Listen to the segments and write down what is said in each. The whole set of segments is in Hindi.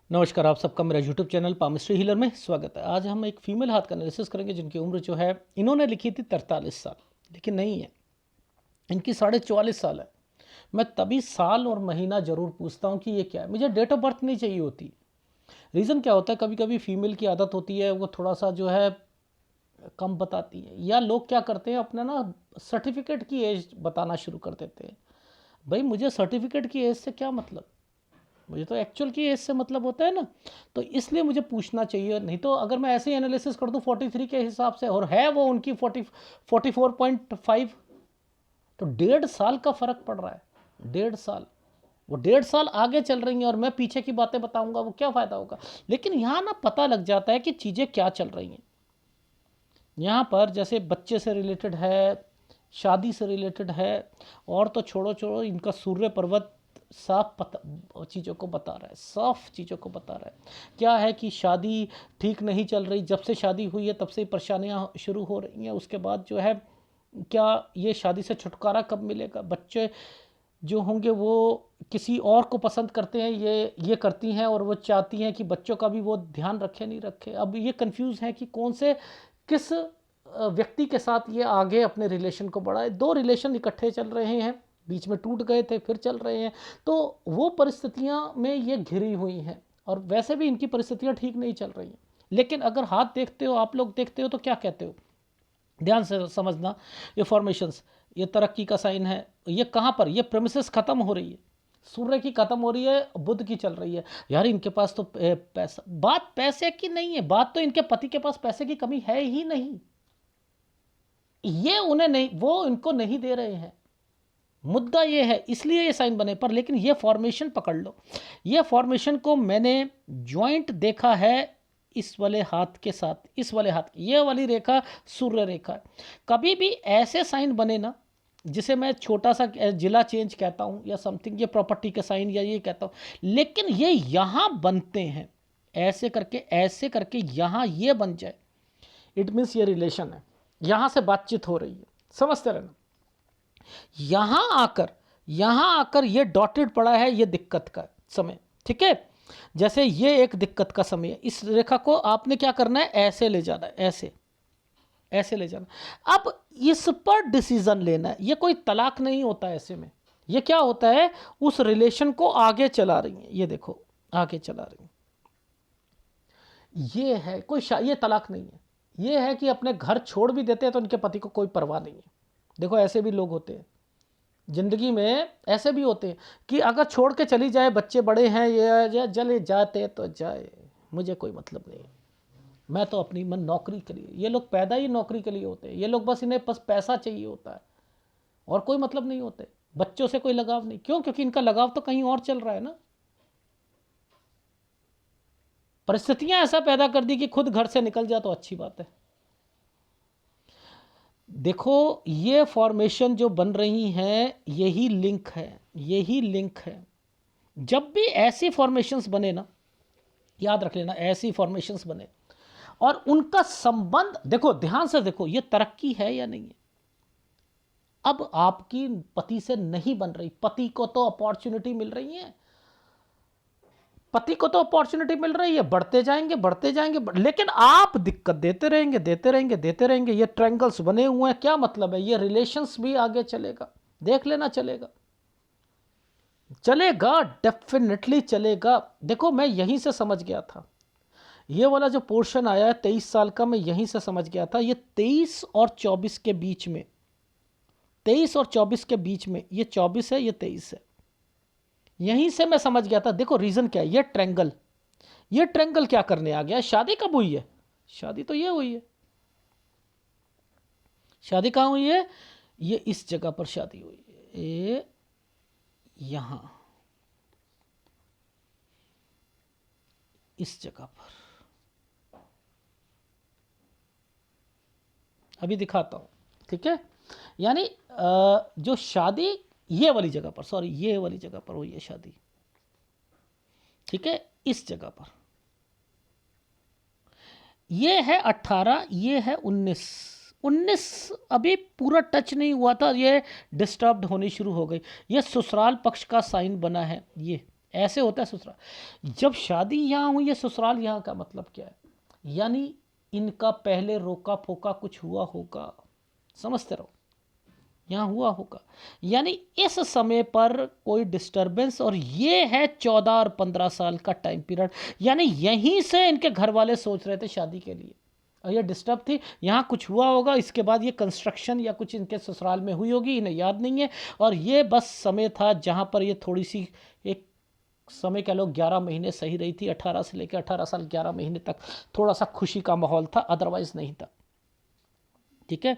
नमस्कार, आप सबका मेरा यूट्यूब चैनल पामिस्ट्री हीलर में स्वागत है। आज हम एक फीमेल हाथ का एनालिसिस करेंगे जिनकी उम्र जो है इन्होंने लिखी थी 43 साल, लेकिन नहीं है, इनकी 44.5 साल है। मैं तभी साल और महीना जरूर पूछता हूँ कि ये क्या है। मुझे डेट ऑफ बर्थ नहीं चाहिए होती। रीज़न क्या होता है, कभी कभी फीमेल की आदत होती है वो थोड़ा सा जो है कम बताती है, या लोग क्या करते हैं अपना ना सर्टिफिकेट की एज बताना शुरू कर देते हैं। भाई मुझे सर्टिफिकेट की एज से क्या मतलब, मुझे तो एक्चुअल की एज से मतलब होता है ना। तो इसलिए मुझे पूछना चाहिए, नहीं तो अगर मैं ऐसे ही एनालिसिस कर दूं 43 के हिसाब से और है वो उनकी 44.5, तो 1.5 साल का फर्क पड़ रहा है। 1.5 साल, वो 1.5 साल आगे चल रही हैं और मैं पीछे की बातें बताऊंगा, वो क्या फ़ायदा होगा। लेकिन यहाँ ना पता लग जाता है कि चीज़ें क्या चल रही हैं। यहाँ पर जैसे बच्चे से रिलेटेड है, शादी से रिलेटेड है, और तो छोड़ो छोड़ो, इनका सूर्य पर्वत साफ पता चीज़ों को बता रहा है, साफ चीज़ों को बता रहा है। क्या है कि शादी ठीक नहीं चल रही, जब से शादी हुई है तब से ही परेशानियाँ शुरू हो रही हैं। उसके बाद जो है क्या ये शादी से छुटकारा कब मिलेगा। बच्चे जो होंगे वो किसी और को पसंद करते हैं, ये करती हैं और वो चाहती हैं कि बच्चों का भी वो ध्यान रखे नहीं रखे। अब ये कंफ्यूज है कि कौन से किस व्यक्ति के साथ ये आगे अपने रिलेशन को बढ़ाए। दो रिलेशन इकट्ठे चल रहे हैं, बीच में टूट गए थे फिर चल रहे हैं, तो वो परिस्थितियां में ये घिरी हुई हैं और वैसे भी इनकी परिस्थितियां ठीक नहीं चल रही हैं। लेकिन अगर हाथ देखते हो, आप लोग देखते हो, तो क्या कहते हो, ध्यान से समझना। ये फॉर्मेशंस, ये तरक्की का साइन है। ये कहाँ पर, ये प्रेमिसेस खत्म हो रही है, सूर्य की खत्म हो रही है, बुध की चल रही है। यार इनके पास तो पैसा, बात पैसे की नहीं है, बात तो इनके पति के पास पैसे की कमी है ही नहीं। ये उन्हें नहीं, वो इनको नहीं दे रहे हैं। मुद्दा ये है, इसलिए ये साइन बने। पर लेकिन ये फॉर्मेशन पकड़ लो, ये फॉर्मेशन को मैंने ज्वाइंट देखा है इस वाले हाथ के साथ, इस वाले हाथ की ये वाली रेखा सूर्य रेखा है। कभी भी ऐसे साइन बने ना, जिसे मैं छोटा सा जिला चेंज कहता हूँ या समथिंग, ये प्रॉपर्टी के साइन या ये कहता हूँ, लेकिन ये यहाँ बनते हैं ऐसे करके यहाँ ये बन जाए, इट मीन्स ये रिलेशन है, यहाँ से बातचीत हो रही है, समझते रहना। यहां आकर ये डॉटेड पड़ा है, ये दिक्कत का समय, ठीक है। जैसे ये एक दिक्कत का समय है, इस रेखा को आपने क्या करना है, ऐसे ले जाना है, ऐसे ऐसे ले जाना। अब इस पर डिसीजन लेना है। ये कोई तलाक नहीं होता ऐसे में, ये क्या होता है, उस रिलेशन को आगे चला रही है, ये देखो आगे चला रही है। ये है कोई ये तलाक नहीं है, ये है कि अपने घर छोड़ भी देते हैं तो उनके पति को कोई परवाह नहीं है। देखो ऐसे भी लोग होते हैं जिंदगी में, ऐसे भी होते हैं कि अगर छोड़ के चली जाए, बच्चे बड़े हैं, ये जले जाते तो जाए, मुझे कोई मतलब नहीं है, मैं तो अपनी मन नौकरी के लिए। ये लोग पैदा ही नौकरी के लिए होते हैं, ये लोग बस, इन्हें बस पैसा चाहिए होता है और कोई मतलब नहीं होते। बच्चों से कोई लगाव नहीं, क्यों, क्योंकि इनका लगाव तो कहीं और चल रहा है ना। परिस्थितियां ऐसा पैदा कर दी कि खुद घर से निकल जा तो अच्छी बात है। देखो ये फॉर्मेशन जो बन रही हैं, यही लिंक है, यही लिंक है। जब भी ऐसी फॉर्मेशंस बने ना, याद रख लेना, ऐसी फॉर्मेशंस बने और उनका संबंध देखो, ध्यान से देखो, ये तरक्की है या नहीं है। अब आपकी पति से नहीं बन रही, पति को तो अपॉर्चुनिटी मिल रही है, पति को तो अपॉर्चुनिटी मिल रही है, बढ़ते जाएंगे बढ़ते जाएंगे, लेकिन आप दिक्कत देते रहेंगे देते रहेंगे देते रहेंगे। ये ट्रायंगल्स बने हुए हैं, क्या मतलब है, ये रिलेशंस भी आगे चलेगा, देख लेना, चलेगा चलेगा, डेफिनेटली चलेगा। देखो मैं यहीं से समझ गया था, ये वाला जो पोर्शन आया है 23 साल का, मैं यहीं से समझ गया था। ये 23 और 24 के बीच में, 23 और 24 के बीच में, ये 24 है, ये 23 है, यहीं से मैं समझ गया था। देखो रीजन क्या है, ये ट्रैंगल क्या करने आ गया, शादी कब हुई है, शादी तो ये हुई है, शादी कहाँ हुई है, ये इस जगह पर शादी हुई है, ये यहां, इस जगह पर। अभी दिखाता हूं, ठीक है। यानी जो शादी ये वाली जगह पर, सॉरी ये वाली जगह पर हुई है शादी, ठीक है, इस जगह पर। ये है 18, ये है 19, 19 अभी पूरा टच नहीं हुआ था, ये डिस्टर्ब्ड होनी शुरू हो गई। ये ससुराल पक्ष का साइन बना है, ये ऐसे होता है ससुराल। जब शादी यहाँ हुई है, ससुराल यहाँ का मतलब क्या है? यानी इनका पहले रोका फोका कुछ हुआ होगा, समझते रहो, यहाँ हुआ होगा। यानी इस समय पर कोई डिस्टरबेंस, और ये है 14 और 15 साल का टाइम पीरियड। यानी यहीं से इनके घर वाले सोच रहे थे शादी के लिए, और ये डिस्टर्ब थी, यहाँ कुछ हुआ होगा, इसके बाद ये कंस्ट्रक्शन या कुछ इनके ससुराल में हुई होगी, इन्हें याद नहीं है। और ये बस समय था जहाँ पर ये थोड़ी सी एक समय कह लो 11 महीने सही रही थी, 18 से लेकर 18 साल 11 महीने तक थोड़ा सा खुशी का माहौल था, अदरवाइज नहीं था। ठीक है।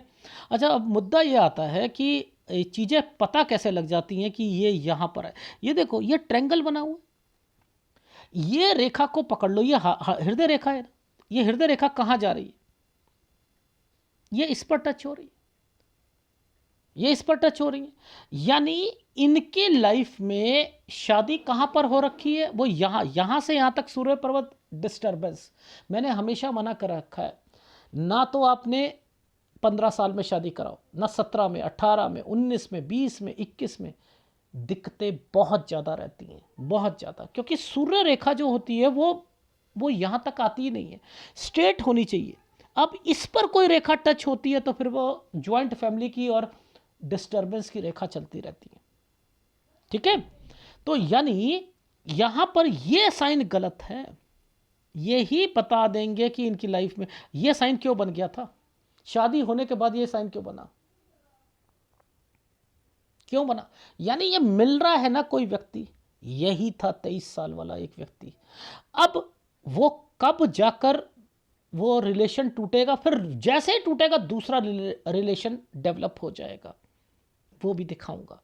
अच्छा, अब मुद्दा ये आता है कि चीज़ें पता कैसे लग जाती हैं कि ये यहाँ पर है। ये देखो, ये ट्रायंगल बना हुआ है, ये रेखा को पकड़ लो, ये हृदय रेखा है। ये हृदय रेखा कहाँ जा रही है? ये इस पर टच हो रही है, ये इस पर टच हो रही है। यानी इनके लाइफ में शादी कहाँ पर हो रखी है? वो यहाँ से यहाँ तक सूर्य पर्वत डिस्टर्बेंस। मैंने हमेशा मना कर रखा है, ना तो आपने 15 साल में शादी कराओ, ना 17 में, 18 में, 19 में, 20 में, 21 में। दिक्कतें बहुत ज़्यादा रहती हैं, बहुत ज़्यादा, क्योंकि सूर्य रेखा जो होती है वो यहाँ तक आती ही नहीं है, स्ट्रेट होनी चाहिए। अब इस पर कोई रेखा टच होती है तो फिर वो ज्वाइंट फैमिली की और डिस्टर्बेंस की रेखा चलती रहती है। ठीक है। तो यानी यहाँ पर ये साइन गलत है। यही बता देंगे कि इनकी लाइफ में ये साइन क्यों बन गया था, शादी होने के बाद ये साइन क्यों बना, क्यों बना। यानी ये मिल रहा है ना कोई व्यक्ति, यही था 23 साल वाला एक व्यक्ति। अब वो कब जाकर वो रिलेशन टूटेगा, फिर जैसे ही टूटेगा दूसरा रिलेशन डेवलप हो जाएगा, वो भी दिखाऊंगा।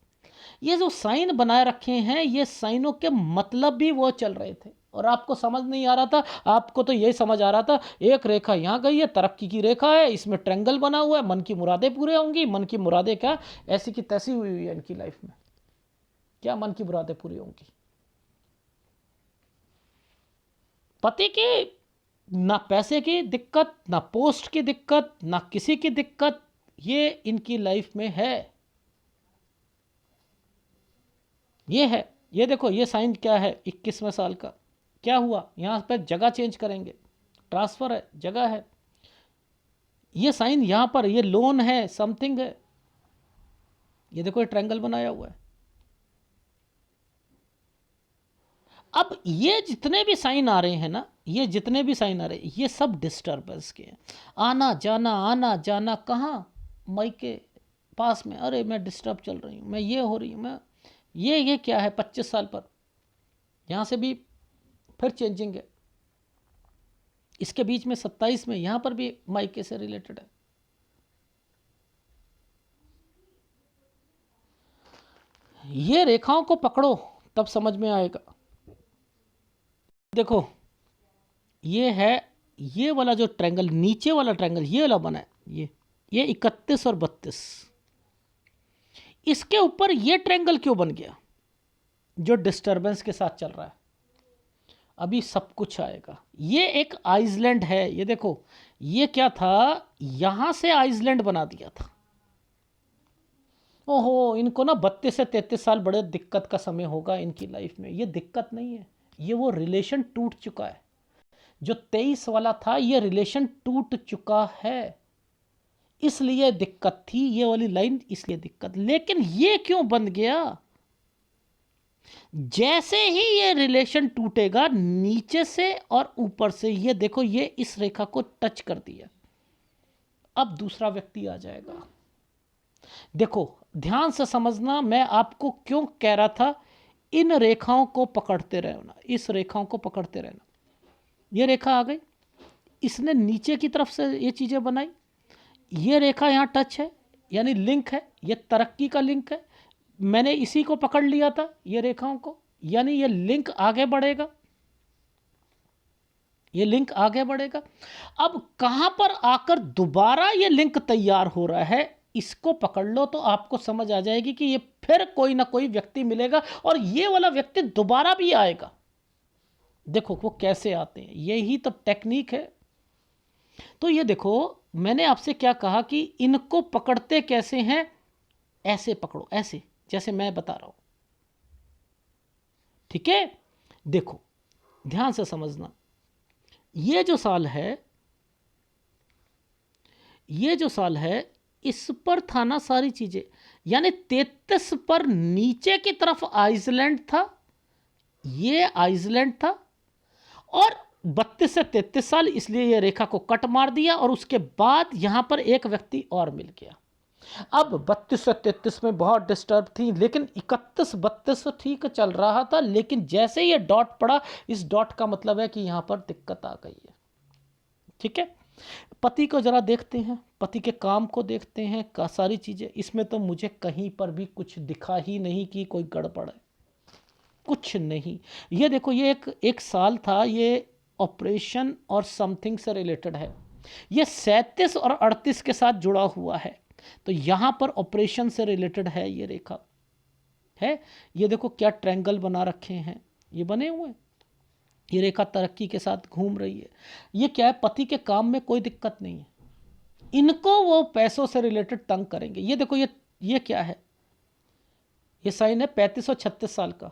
ये जो साइन बनाए रखे हैं, ये साइनों के मतलब भी वो चल रहे थे, और आपको समझ नहीं आ रहा था। आपको तो यही समझ आ रहा था, एक रेखा यहाँ गई है, तरक्की की रेखा है, इसमें ट्रायंगल बना हुआ है, मन की मुरादें पूरे होंगी। मन की मुरादें क्या, ऐसी की तैसी हुई हुई है इनकी लाइफ में। क्या मन की मुरादें पूरी होंगी? पति की ना पैसे की दिक्कत, ना पोस्ट की दिक्कत, ना किसी की दिक्कत, ये इनकी लाइफ में है। ये है, ये देखो, ये साइन क्या है 21वें साल का। क्या हुआ, यहाँ पर जगह चेंज करेंगे, ट्रांसफर है, जगह है। ये साइन यहाँ पर, ये लोन है, समथिंग है। ये देखो, ये ट्रायंगल बनाया हुआ है। अब ये जितने भी साइन आ रहे हैं ना, ये जितने भी साइन आ रहे हैं, ये सब डिस्टर्बेंस के हैं। आना जाना, आना जाना, कहाँ? मई के पास में, अरे मैं डिस्टर्ब चल रही हूँ, मैं ये हो रही हूँ, मैं ये क्या है 25 साल पर, यहाँ से भी फिर चेंजिंग है। इसके बीच में 27 में यहाँ पर भी मायके से रिलेटेड है। ये रेखाओं को पकड़ो तब समझ में आएगा। देखो, ये है, ये वाला जो ट्रायंगल, नीचे वाला ट्रायंगल ये वाला बना है, ये 31 और 32, इसके ऊपर ये ट्रायंगल क्यों बन गया जो डिस्टरबेंस के साथ चल रहा है? अभी सब कुछ आएगा। ये एक आइसलैंड है, ये देखो, ये क्या था, यहां से आइसलैंड बना दिया था। ओहो, इनको ना 32 से 33 साल बड़े दिक्कत का समय होगा इनकी लाइफ में। ये दिक्कत नहीं है, ये वो रिलेशन टूट चुका है। जो 23 वाला था, ये रिलेशन टूट चुका है, इसलिए दिक्कत थी ये वाली लाइन, इसलिए दिक्कत। लेकिन ये क्यों बन गया? जैसे ही ये रिलेशन टूटेगा, नीचे से और ऊपर से, ये देखो, ये इस रेखा को टच कर दिया, अब दूसरा व्यक्ति आ जाएगा। देखो, ध्यान से समझना, मैं आपको क्यों कह रहा था इन रेखाओं को पकड़ते रहना, इस रेखाओं को पकड़ते रहना। ये रेखा आ गई, इसने नीचे की तरफ से ये चीज़ें बनाई, ये रेखा यहाँ टच है, यानी लिंक है, ये तरक्की का लिंक है। मैंने इसी को पकड़ लिया था, ये रेखाओं को, यानी ये लिंक आगे बढ़ेगा, ये लिंक आगे बढ़ेगा। अब कहां पर आकर दोबारा ये लिंक तैयार हो रहा है, इसको पकड़ लो तो आपको समझ आ जाएगी कि ये फिर कोई ना कोई व्यक्ति मिलेगा, और ये वाला व्यक्ति दोबारा भी आएगा। देखो वो कैसे आते हैं, यही तो टेक्निक है। तो ये देखो, मैंने आपसे क्या कहा कि इनको पकड़ते कैसे हैं? ऐसे पकड़ो, ऐसे, जैसे मैं बता रहा हूं। ठीक है, देखो ध्यान से समझना, ये जो साल है इस पर था ना सारी चीजें, यानी 33 पर नीचे की तरफ आइसलैंड था, ये आइसलैंड था, और 32 से 33 साल, इसलिए ये रेखा को कट मार दिया, और उसके बाद यहां पर एक व्यक्ति और मिल गया। अब 32 से 33 में बहुत डिस्टर्ब थी, लेकिन 31-32 ठीक चल रहा था, लेकिन जैसे ये डॉट पड़ा, इस डॉट का मतलब है कि यहां पर दिक्कत आ गई है। ठीक है, पति को जरा देखते हैं, पति के काम को देखते हैं, का सारी चीजें, इसमें तो मुझे कहीं पर भी कुछ दिखा ही नहीं कि कोई गड़बड़ है, कुछ नहीं। ये देखो, ये एक साल था, ये ऑपरेशन और समथिंग से रिलेटेड है। ये 37 और 38 के साथ जुड़ा हुआ है, तो यहां पर ऑपरेशन से रिलेटेड है ये रेखा है। ये देखो क्या ट्रायंगल बना रखे हैं, ये बने हुए हैं, ये रेखा तरक्की के साथ घूम रही है। ये क्या है, पति के काम में कोई दिक्कत नहीं है, इनको वो पैसों से रिलेटेड तंग करेंगे। ये देखो, ये क्या है, ये साइन है 35 और 36 साल का।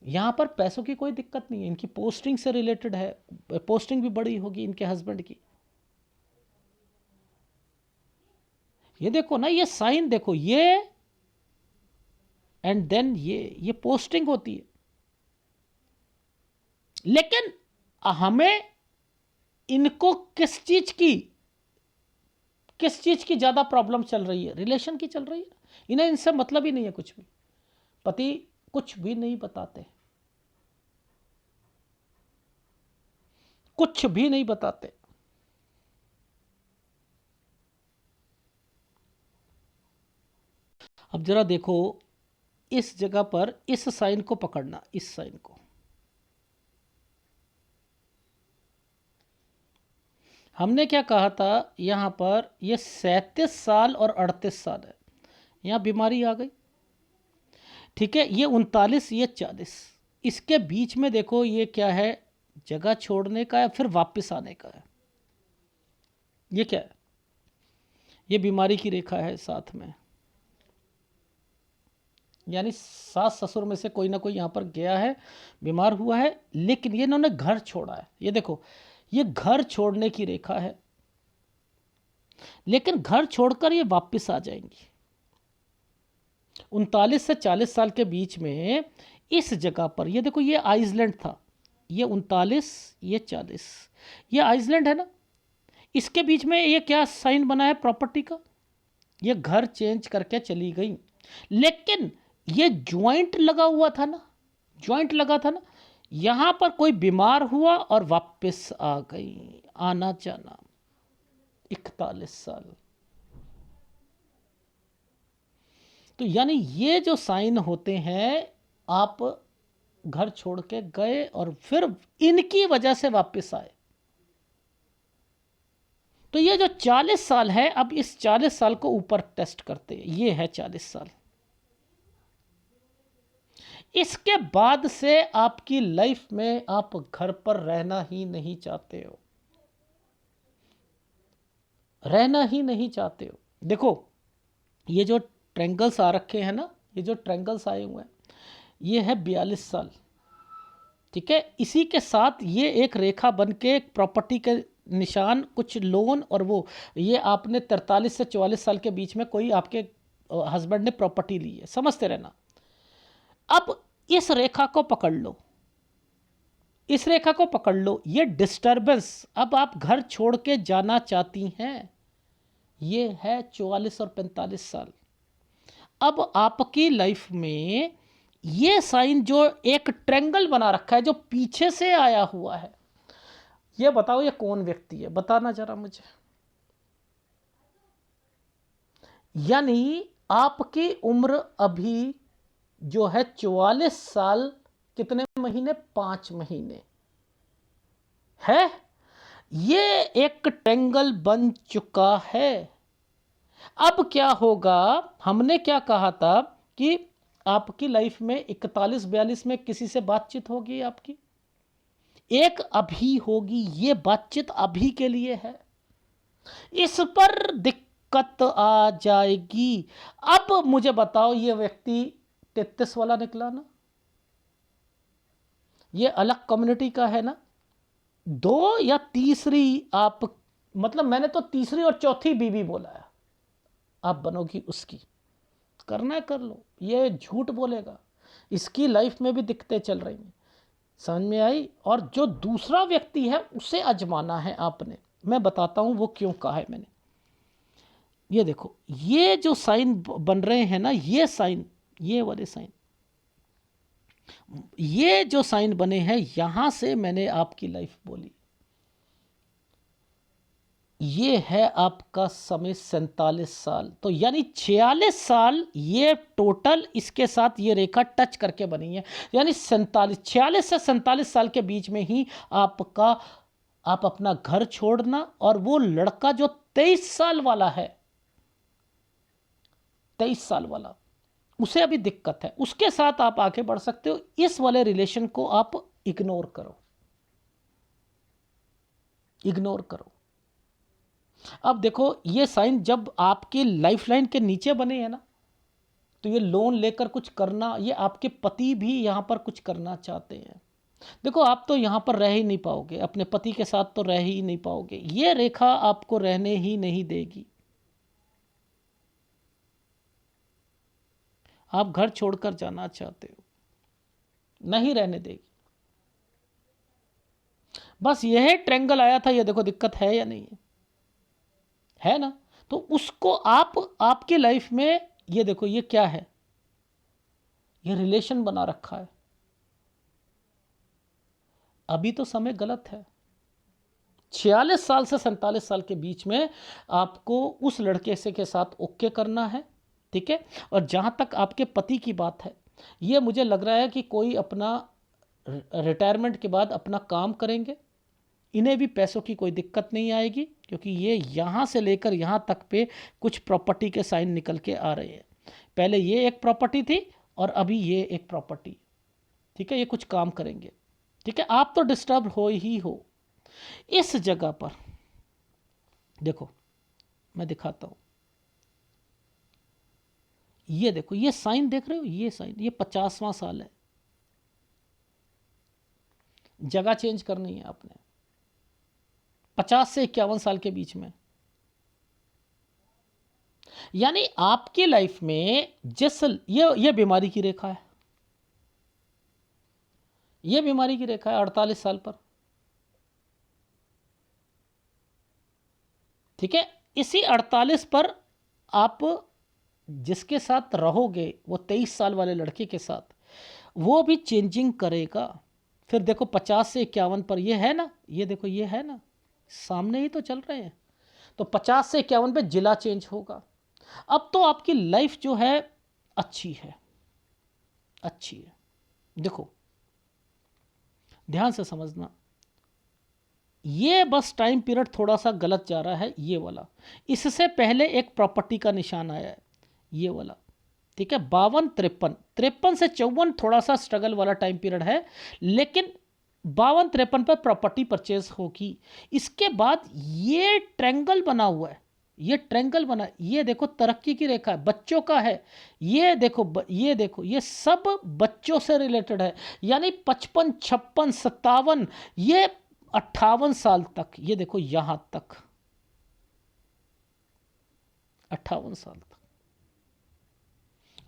यहां पर पैसों की कोई दिक्कत नहीं है, इनकी पोस्टिंग से रिलेटेड है, पोस्टिंग भी बड़ी होगी इनके हस्बैंड की। ये देखो ना, ये साइन देखो, ये एंड देन ये पोस्टिंग होती है। लेकिन हमें इनको किस चीज की ज्यादा प्रॉब्लम चल रही है, रिलेशन की चल रही है। इन्हें इनसे मतलब ही नहीं है कुछ भी, पति कुछ भी नहीं बताते, कुछ भी नहीं बताते। अब जरा देखो, इस जगह पर इस साइन को पकड़ना, इस साइन को, हमने क्या कहा था, यहां पर ये 37 साल और 38 साल है, यहां बीमारी आ गई। ठीक है, ये 39, ये 40, इसके बीच में देखो ये क्या है, जगह छोड़ने का है, फिर वापस आने का है। ये क्या है, ये बीमारी की रेखा है साथ में, यानी सास ससुर में से कोई ना कोई यहां पर गया है, बीमार हुआ है, लेकिन ये इन्होंने घर छोड़ा है। ये देखो, ये घर छोड़ने की रेखा है, लेकिन घर छोड़कर ये वापस आ जाएंगी। 39 से 40 साल के बीच में इस जगह पर, ये देखो, ये आइसलैंड था, ये 39, ये 40, ये आइसलैंड है ना, इसके बीच में ये क्या साइन बना है, प्रॉपर्टी का। ये घर चेंज करके चली गई, लेकिन ये ज्वाइंट लगा हुआ था ना, ज्वाइंट लगा था ना, यहां पर कोई बीमार हुआ और वापस आ गई, आना जाना 41 साल। तो यानी ये जो साइन होते हैं, आप घर छोड़ के गए और फिर इनकी वजह से वापस आए। तो ये जो 40 साल है, अब इस 40 साल को ऊपर टेस्ट करते हैं, ये है 40 साल। इसके बाद से आपकी लाइफ में आप घर पर रहना ही नहीं चाहते हो, रहना ही नहीं चाहते हो। देखो, ये जो ट्रायंगल्स आ रखे हैं ना, ये जो ट्रायंगल्स आए हुए हैं, ये है 42 साल। ठीक है, इसी के साथ ये एक रेखा बन के एक प्रॉपर्टी के निशान, कुछ लोन, और वो ये आपने 43 से 44 साल के बीच में कोई आपके हस्बैंड ने प्रॉपर्टी ली है, समझते रहना। अब इस रेखा को पकड़ लो, इस रेखा को पकड़ लो, ये डिस्टर्बेंस, अब आप घर छोड़ के जाना चाहती हैं, ये है 44 और 45 साल। अब आपकी लाइफ में ये साइन जो एक ट्रायंगल बना रखा है, जो पीछे से आया हुआ है, ये बताओ ये कौन व्यक्ति है, बताना जरा मुझे। यानी आपकी उम्र अभी जो है 44 साल, कितने महीने, 5 महीने है, ये एक ट्रायंगल बन चुका है। अब क्या होगा, हमने क्या कहा था कि आपकी लाइफ में 41-42 में किसी से बातचीत होगी, आपकी एक अभी होगी, ये बातचीत अभी के लिए है, इस पर दिक्कत आ जाएगी। अब मुझे बताओ, ये व्यक्ति 33 वाला निकला ना, ये अलग कम्युनिटी का है ना, 2 या तीसरी आप, मतलब मैंने तो तीसरी और चौथी बीवी बोला है, आप बनोगी उसकी। करना है कर लो, ये झूठ बोलेगा, इसकी लाइफ में भी दिक्कतें चल रही हैं, समझ में आई। और जो दूसरा व्यक्ति है उसे आजमाना है आपने। मैं बताता हूं वो क्यों कहा है मैंने। ये देखो, ये जो साइन बन रहे हैं ना, ये साइन, ये वाले साइन, ये जो साइन बने हैं, यहां से मैंने आपकी लाइफ बोली। ये है आपका समय 47 साल, तो यानी 46 साल ये टोटल इसके साथ ये रेखा टच करके बनी है। यानी 46 से 47 साल के बीच में ही आप अपना घर छोड़ना, और वो लड़का जो 23 साल वाला है, 23 साल वाला, उसे अभी दिक्कत है, उसके साथ आप आगे बढ़ सकते हो। इस वाले रिलेशन को आप इग्नोर करो, इग्नोर करो। अब देखो, ये साइन जब आपके लाइफ लाइन के नीचे बने हैं ना, तो ये लोन लेकर कुछ करना, ये आपके पति भी यहां पर कुछ करना चाहते हैं। देखो, आप तो यहां पर रह ही नहीं पाओगे, अपने पति के साथ तो रह ही नहीं पाओगे, ये रेखा आपको रहने ही नहीं देगी। आप घर छोड़कर जाना चाहते हो, नहीं रहने देगी। बस यह ट्रेंगल आया था, ये देखो दिक्कत है या नहीं है ना। तो उसको आपके लाइफ में, ये देखो ये क्या है, ये रिलेशन बना रखा है। अभी तो समय गलत है। 46 साल से 47 साल के बीच में आपको उस लड़के से के साथ ओके करना है, ठीक है। और जहां तक आपके पति की बात है, ये मुझे लग रहा है कि कोई अपना रिटायरमेंट के बाद अपना काम करेंगे, इन्हें भी पैसों की कोई दिक्कत नहीं आएगी, क्योंकि ये यहाँ से लेकर यहाँ तक पे कुछ प्रॉपर्टी के साइन निकल के आ रहे हैं। पहले ये एक प्रॉपर्टी थी और अभी ये एक प्रॉपर्टी, ठीक है। ये कुछ काम करेंगे, ठीक है। आप तो डिस्टर्ब हो ही हो इस जगह पर। देखो, मैं दिखाता हूँ, ये देखो, ये साइन देख रहे हो, ये साइन, ये 50वां साल है। जगह चेंज करनी है आपने, 50 से 51 साल के बीच में। यानी आपकी लाइफ में जिस, ये बीमारी की रेखा है, ये बीमारी की रेखा है 48 साल पर, ठीक है। इसी 48 पर आप जिसके साथ रहोगे, वो 23 साल वाले लड़के के साथ, वो भी चेंजिंग करेगा। फिर देखो 50 से 51 पर ये है ना, ये देखो ये है ना, सामने ही तो चल रहे हैं। तो 50 से 51 पे जिला चेंज होगा। अब तो आपकी लाइफ जो है अच्छी है, अच्छी है। देखो, ध्यान से समझना, ये बस टाइम पीरियड थोड़ा सा गलत जा रहा है, ये वाला। इससे पहले एक प्रॉपर्टी का निशान आया है, ये वाला, ठीक है। 52, 53, 53 से 54 थोड़ा सा स्ट्रगल वाला टाइम पीरियड है, लेकिन 52, 53 पर प्रॉपर्टी परचेज होगी। इसके बाद ये ट्रैंगल बना हुआ है, ये ट्रैंगल बना, ये देखो तरक्की की रेखा है, बच्चों का है। ये देखो, ये देखो, ये सब बच्चों से रिलेटेड है। यानी 55, 56, 57, ये 58 साल तक, ये देखो यहां तक 58 साल तक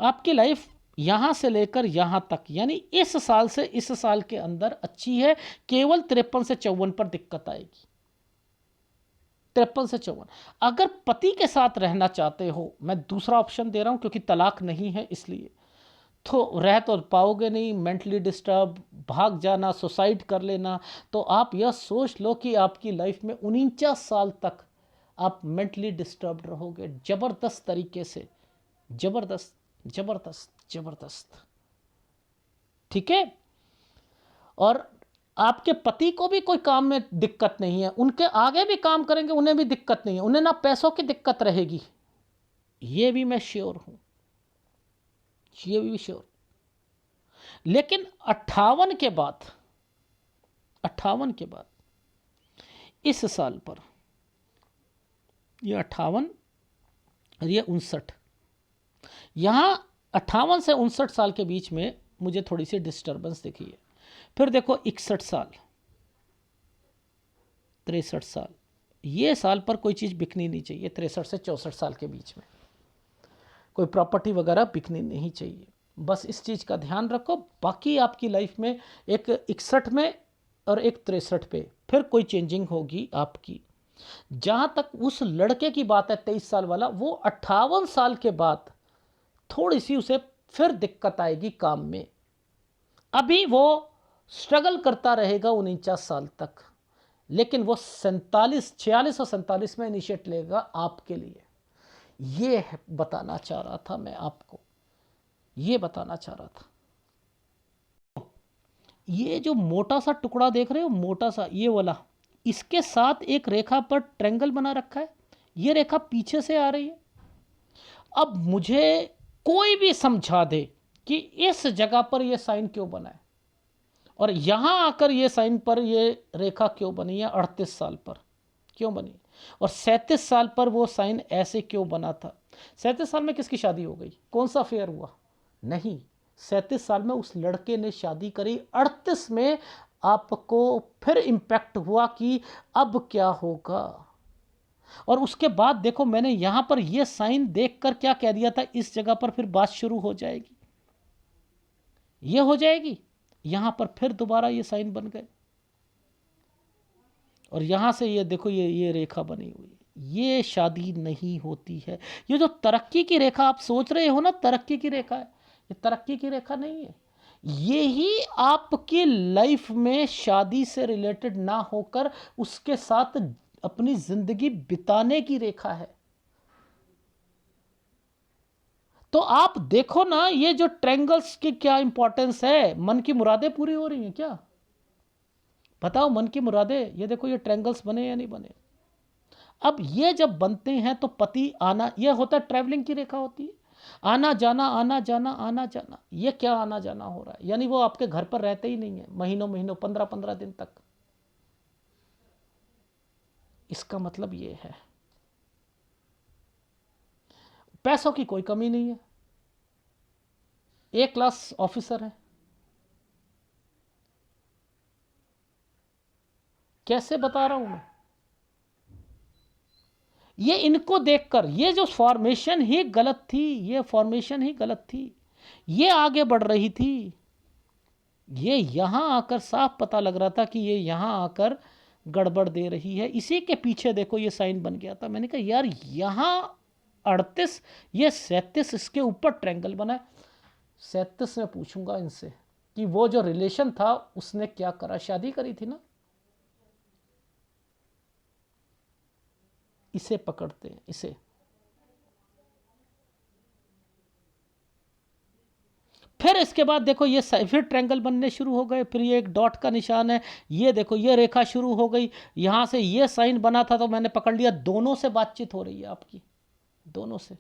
आपकी लाइफ यहां से लेकर यहां तक, यानी इस साल से इस साल के अंदर अच्छी है। केवल 53 से 54 पर दिक्कत आएगी, 53 से 54। अगर पति के साथ रहना चाहते हो, मैं दूसरा ऑप्शन दे रहा हूं क्योंकि तलाक नहीं है, इसलिए तो रह तो पाओगे नहीं, मेंटली डिस्टर्ब, भाग जाना, सुसाइड कर लेना। तो आप यह सोच लो कि आपकी लाइफ में 49 साल तक आप मेंटली डिस्टर्ब रहोगे, ज़बरदस्त तरीके से, ज़बरदस्त, ज़बरदस्त, ज़बरदस्त, ठीक है। और आपके पति को भी कोई काम में दिक्कत नहीं है, उनके आगे भी काम करेंगे, उन्हें भी दिक्कत नहीं है, उन्हें ना पैसों की दिक्कत रहेगी, ये भी मैं श्योर हूं, ये भी श्योर। लेकिन 58 के बाद, 58 के बाद इस साल पर, ये 58 और ये 59, यहाँ 58 से 59 साल के बीच में मुझे थोड़ी सी डिस्टर्बेंस दिखी है। फिर देखो 61 साल, 63 साल, ये साल पर कोई चीज़ बिकनी नहीं चाहिए। 63 से 64 साल के बीच में कोई प्रॉपर्टी वगैरह बिकनी नहीं चाहिए। बस इस चीज़ का ध्यान रखो। बाकी आपकी लाइफ में एक 61 में और एक 63 पे फिर कोई चेंजिंग होगी आपकी। जहाँ तक उस लड़के की बात है 23 साल वाला, वो 58 साल के बाद थोड़ी सी उसे फिर दिक्कत आएगी काम में। अभी वो स्ट्रगल करता रहेगा 49 साल तक, लेकिन वो 46 और 47 में इनिशिएट लेगा आपके लिए। ये बताना चाह रहा था मैं आपको, ये बताना चाह रहा था। ये जो मोटा सा टुकड़ा देख रहे हो, मोटा सा ये वाला, इसके साथ एक रेखा पर ट्रायंगल बना रखा है। ये रेखा पीछे से आ रही है। अब मुझे कोई भी समझा दे कि इस जगह पर ये साइन क्यों बना है और यहां आकर ये साइन पर ये रेखा क्यों बनी है, 38 साल पर क्यों बनी, और 37 साल पर वो साइन ऐसे क्यों बना था। 37 साल में किसकी शादी हो गई, कौन सा फेयर हुआ, नहीं। 37 साल में उस लड़के ने शादी करी, 38 में आपको फिर इम्पैक्ट हुआ कि अब क्या होगा। और उसके बाद देखो मैंने यहां पर यह साइन देखकर क्या कह दिया था, इस जगह पर फिर बात शुरू हो जाएगी, ये हो जाएगी। यहां पर फिर दोबारा ये साइन बन गए और यहां से ये देखो ये रेखा बनी हुई है। ये शादी नहीं होती है। ये जो तरक्की की रेखा आप सोच रहे हो ना, तरक्की की रेखा है, ये तरक्की की रेखा नहीं है। ये ही आपकी लाइफ में शादी से रिलेटेड ना होकर उसके साथ अपनी जिंदगी बिताने की रेखा है। तो आप देखो ना, ये जो ट्रायंगल्स की क्या इंपॉर्टेंस है। मन की मुरादें पूरी हो रही हैं क्या, बताओ, मन की मुरादें। ये देखो ये ट्रायंगल्स बने या नहीं बने। अब ये जब बनते हैं तो पति आना, ये होता है ट्रैवलिंग की रेखा होती है, आना जाना आना जाना आना जाना। ये क्या आना जाना हो रहा है, यानी वो आपके घर पर रहते ही नहीं है महीनों महीनों, 15-15 दिन तक। इसका मतलब ये है पैसों की कोई कमी नहीं है, एक क्लास ऑफिसर है। कैसे बता रहा हूं मैं, ये इनको देखकर, ये जो फॉर्मेशन ही गलत थी, ये फॉर्मेशन ही गलत थी। ये आगे बढ़ रही थी, ये यहां आकर साफ पता लग रहा था कि ये यहां आकर गड़बड़ दे रही है। इसी के पीछे देखो ये साइन बन गया था। मैंने कहा यार यहां 38, ये 37, इसके ऊपर ट्रायंगल बना है। 37 में पूछूंगा इनसे कि वो जो रिलेशन था उसने क्या करा, शादी करी थी ना। इसे पकड़ते हैं, इसे। फिर इसके बाद देखो ये फिर ट्रायंगल बनने शुरू हो गए। फिर ये एक डॉट का निशान है, ये देखो ये रेखा शुरू हो गई। यहां से ये साइन बना था तो मैंने पकड़ लिया, दोनों से बातचीत हो रही है आपकी, दोनों से।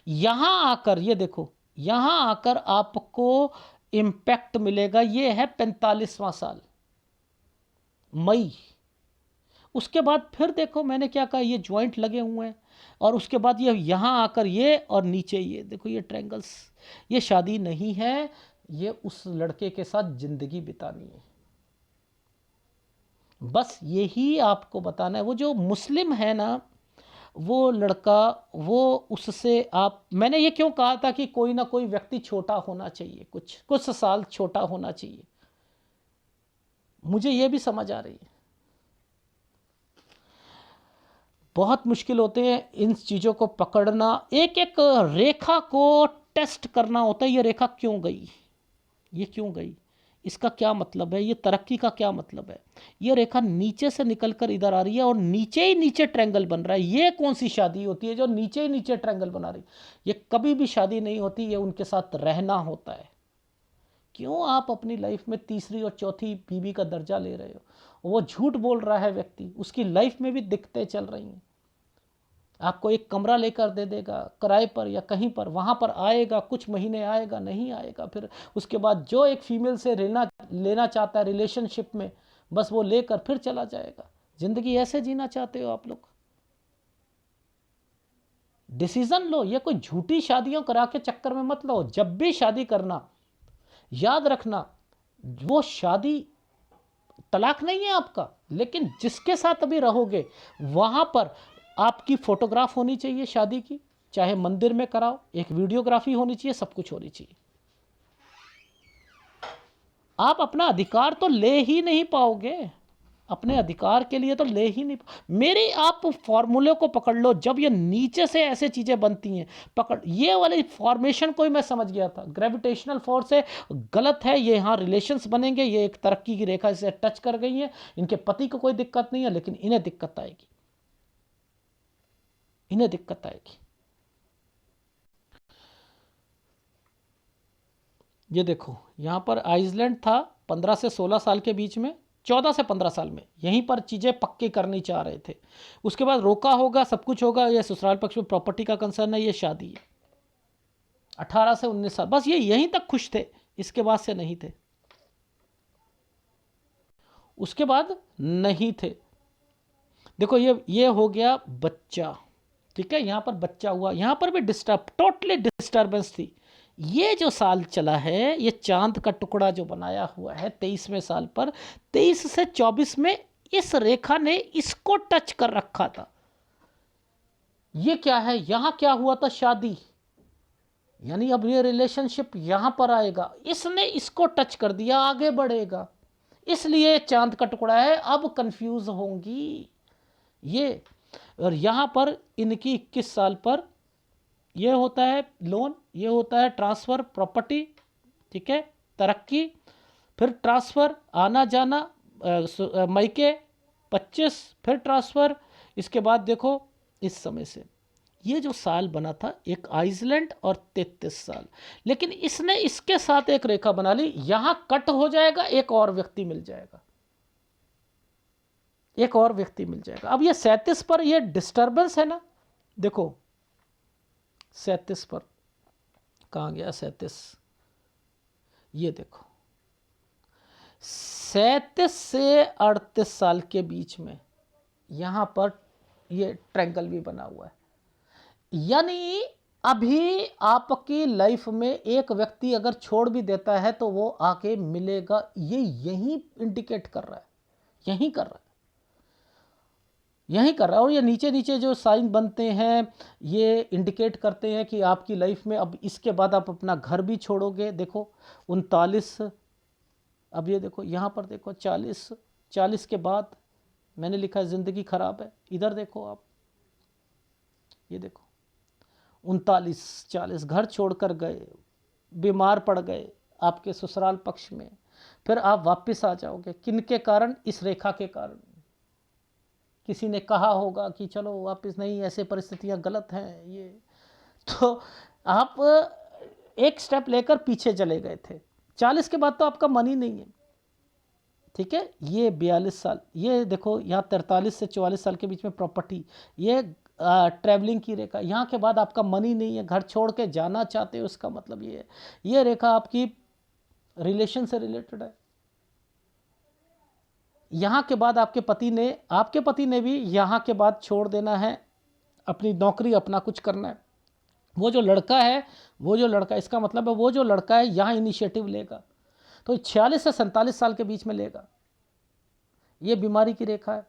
यहां आकर ये देखो, यहां आकर आपको इंपैक्ट मिलेगा। ये है 45वां साल, मई। उसके बाद फिर देखो मैंने क्या कहा, ये ज्वाइंट लगे हुए हैं और उसके बाद ये यहाँ आकर ये, और नीचे ये देखो ये ट्रायंगल्स। ये शादी नहीं है, ये उस लड़के के साथ जिंदगी बितानी है। बस यही आपको बताना है। वो जो मुस्लिम है ना, वो लड़का, वो उससे आप, मैंने ये क्यों कहा था कि कोई ना कोई व्यक्ति छोटा होना चाहिए, कुछ कुछ साल छोटा होना चाहिए। मुझे ये भी समझ आ रही है बहुत मुश्किल होते हैं इन चीज़ों को पकड़ना, एक एक रेखा को टेस्ट करना होता है। ये रेखा क्यों गई, ये क्यों गई, इसका क्या मतलब है, ये तरक्की का क्या मतलब है। ये रेखा नीचे से निकलकर इधर आ रही है और नीचे ही नीचे ट्रायंगल बन रहा है। ये कौन सी शादी होती है जो नीचे ही नीचे ट्रायंगल बना रही, ये कभी भी शादी नहीं होती, ये उनके साथ रहना होता है। क्यों आप अपनी लाइफ में तीसरी और चौथी बीवी का दर्जा ले रहे हो। वो झूठ बोल रहा है व्यक्ति, उसकी लाइफ में भी दिक्कतें चल रही हैं। आपको एक कमरा लेकर दे देगा किराए पर या कहीं पर, वहाँ पर आएगा, कुछ महीने आएगा, नहीं आएगा, फिर उसके बाद जो एक फीमेल से लेना चाहता है रिलेशनशिप में, बस वो लेकर फिर चला जाएगा। ज़िंदगी ऐसे जीना चाहते हो आप लोग, डिसीज़न लो। ये कोई झूठी शादियों करा के चक्कर में मत लो। जब भी शादी करना, याद रखना, वो शादी तलाक नहीं है आपका, लेकिन जिसके साथ अभी रहोगे वहाँ पर आपकी फोटोग्राफ होनी चाहिए शादी की, चाहे मंदिर में कराओ, एक वीडियोग्राफी होनी चाहिए, सब कुछ होनी चाहिए। आप अपना अधिकार तो ले ही नहीं पाओगे, अपने अधिकार के लिए तो ले ही नहीं। मेरे आप फॉर्मूले को पकड़ लो, जब ये नीचे से ऐसे चीज़ें बनती हैं, पकड़ ये वाली फॉर्मेशन को ही मैं समझ गया था, ग्रेविटेशनल फोर्स है, गलत है ये। यहाँ रिलेशंस बनेंगे, ये एक तरक्की की रेखा से टच कर गई है, इनके पति को कोई दिक्कत नहीं है, लेकिन इन्हें दिक्कत आएगी, इन्हें दिक्कत आएगी। ये देखो यहाँ पर आइसलैंड था 15 से 16 साल के बीच में, 14 से 15 साल में यहीं पर चीज़ें पक्की करनी चाह रहे थे, उसके बाद रोका होगा, सब कुछ होगा। ये ससुराल पक्ष में प्रॉपर्टी का कंसर्न है, ये शादी है। 18 से 19 साल बस ये यहीं तक खुश थे, इसके बाद से नहीं थे, उसके बाद नहीं थे। देखो ये हो गया बच्चा, ठीक है, यहाँ पर बच्चा हुआ, यहाँ पर भी टोटली डिस्टर्बेंस थी। ये जो साल चला है, ये चांद का टुकड़ा जो बनाया हुआ है 23वें साल पर, 23 से 24 में इस रेखा ने इसको टच कर रखा था। ये क्या है, यहां क्या हुआ था, शादी, यानी अब ये रिलेशनशिप यहां पर आएगा, इसने इसको टच कर दिया, आगे बढ़ेगा, इसलिए चांद का टुकड़ा है। अब कंफ्यूज होंगी ये। और यहां पर इनकी 21 साल पर ये होता है लोन, ये होता है ट्रांसफ़र प्रॉपर्टी, ठीक है, तरक्की, फिर ट्रांसफ़र, आना जाना, मायके 25, फिर ट्रांसफ़र। इसके बाद देखो इस समय से ये जो साल बना था एक आइसलैंड और 33 साल, लेकिन इसने इसके साथ एक रेखा बना ली, यहां कट हो जाएगा, एक और व्यक्ति मिल जाएगा, एक और व्यक्ति मिल जाएगा। अब ये 37 पर ये डिस्टर्बेंस है ना, देखो 37 पर कहाँ गया 37, ये देखो 37 से 38 साल के बीच में यहाँ पर ये ट्रायंगल भी बना हुआ है, यानी अभी आपकी लाइफ में एक व्यक्ति अगर छोड़ भी देता है तो वो आके मिलेगा, ये यही इंडिकेट कर रहा है, यही कर रहा है, यही कर रहा है। और ये नीचे नीचे जो साइन बनते हैं ये इंडिकेट करते हैं कि आपकी लाइफ में अब इसके बाद आप अपना घर भी छोड़ोगे। देखो 39, अब ये देखो यहाँ पर देखो 40, 40 के बाद मैंने लिखा है ज़िंदगी ख़राब है, इधर देखो आप, ये देखो 39, 40, घर छोड़कर गए, बीमार पड़ गए आपके ससुराल पक्ष में, फिर आप वापस आ जाओगे, किनके कारण, इस रेखा के कारण। किसी ने कहा होगा कि चलो वापस, नहीं ऐसे परिस्थितियां गलत हैं ये, तो आप एक स्टेप लेकर पीछे चले गए थे। 40 के बाद तो आपका मन ही नहीं है, ठीक है। ये 42 साल, ये देखो यहाँ 43 से 44 साल के बीच में प्रॉपर्टी, ये ट्रैवलिंग की रेखा, यहाँ के बाद आपका मन ही नहीं है, घर छोड़ के जाना चाहते हो, उसका मतलब ये है। ये रेखा आपकी रिलेशन से रिलेटेड है। यहाँ के बाद आपके पति ने भी यहाँ के बाद छोड़ देना है, अपनी नौकरी, अपना कुछ करना है। वो जो लड़का इसका मतलब है वो जो लड़का है यहाँ इनिशिएटिव लेगा, तो 46 से 47 साल के बीच में लेगा। ये बीमारी की रेखा है।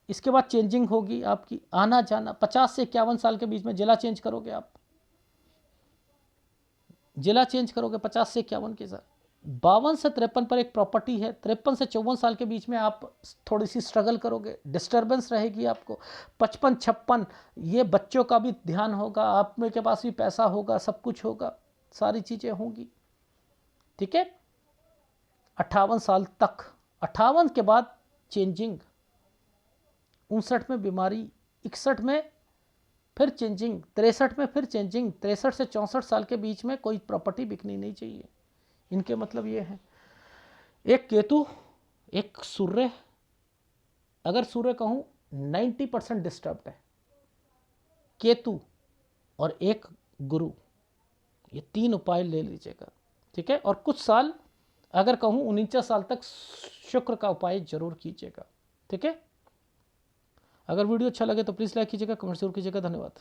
इसके बाद चेंजिंग होगी आपकी, आना जाना। 50 से 51 साल के बीच में जिला चेंज करोगे आप, जिला चेंज करोगे 50 से 51 के साथ। 52 से 53 पर एक प्रॉपर्टी है। 53 से 54 साल के बीच में आप थोड़ी सी स्ट्रगल करोगे, डिस्टर्बेंस रहेगी आपको। 55, 56 ये बच्चों का भी ध्यान होगा, आप में के पास भी पैसा होगा, सब कुछ होगा, सारी चीज़ें होंगी, ठीक है। 58 साल तक, 58 के बाद चेंजिंग, 59 में बीमारी, 61 में फिर चेंजिंग, 63 में फिर चेंजिंग। 63 से 64 साल के बीच में कोई प्रॉपर्टी बिकनी नहीं चाहिए। इनके मतलब ये है, एक केतु, एक सूर्य, अगर सूर्य कहूं 90% डिस्टर्ब्ड है, केतु और एक गुरु, ये 3 उपाय ले लीजिएगा, ठीक है। और कुछ साल अगर कहूं 49 साल तक शुक्र का उपाय जरूर कीजिएगा, ठीक है। अगर वीडियो अच्छा लगे तो प्लीज़ लाइक कीजिएगा, कमेंट जरूर कीजिएगा। धन्यवाद।